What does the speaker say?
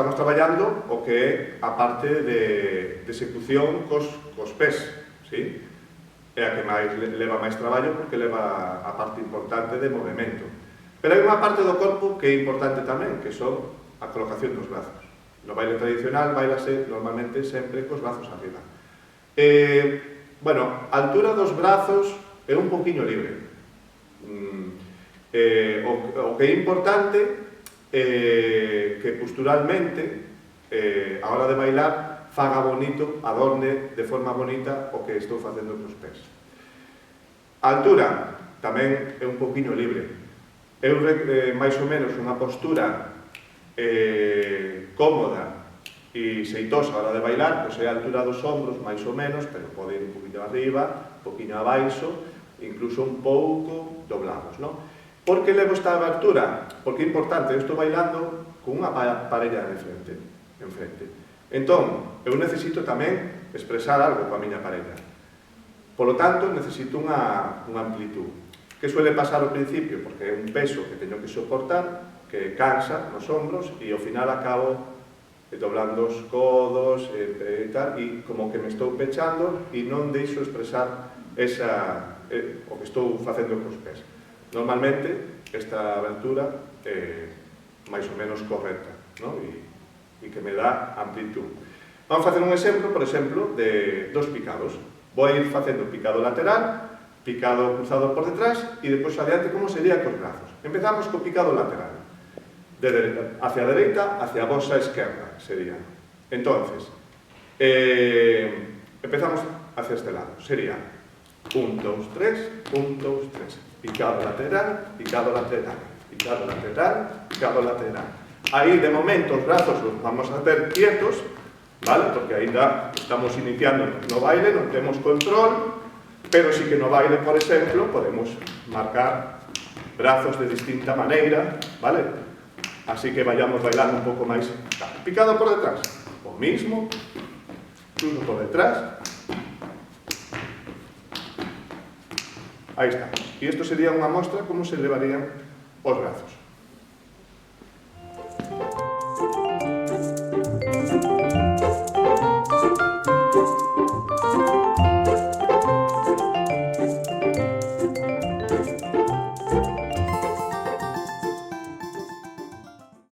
estamos traballando o que é a parte de execución cos pés, sí? É a que leva máis traballo porque leva a parte importante de movimento. Pero hai unha parte do corpo que é importante tamén, que son a colocación dos brazos. No baile tradicional, bailase normalmente sempre cos brazos arriba. Bueno, a altura dos brazos é un poquinho libre. O que é importante que posturalmente, a hora de bailar, faga bonito, adorne de forma bonita o que estou facendo cos pés. A altura tamén é un poquinho libre. Eu, máis ou menos, unha postura cómoda e xeitosa a hora de bailar, pois é a altura dos ombros, máis ou menos, pero pode ir un poquinho arriba, un poquinho abaixo, incluso un pouco doblados, non? Por que levo esta abertura? Porque é importante, eu estou bailando con unha parella en frente. Entón, eu necesito tamén expresar algo coa miña parella. Polo tanto, necesito unha amplitud. Que suele pasar ao principio? Porque é un peso que teño que soportar, que cansa nos ombros, e ao final acabo doblando os codos e tal, e como que me estou pechando e non deixo expresar o que estou facendo cos pés. Normalmente, esta abertura é máis ou menos correcta, non? E que me dá amplitud. Vamos facer un exemplo, por exemplo, de dos picados. Vou ir facendo picado lateral, picado cruzado por detrás e depois adiante como sería cos brazos. Empezamos co picado lateral. Hacia a dereita, hacia a vosa esquerda sería. Entonces, empezamos hacia este lado. Sería 1, 2, 3, 1, 2, 3. Picado lateral, picado lateral, picado lateral, picado lateral. Aí, de momento, os brazos os vamos a ver quietos, vale? Porque ainda estamos iniciando no baile, non temos control, pero sí que no baile, por exemplo, podemos marcar brazos de distinta maneira, vale? Así que vayamos bailando un pouco máis. Picado por detrás, o mismo, cruzo por detrás. Aí está. E isto sería unha mostra como se levarían os brazos.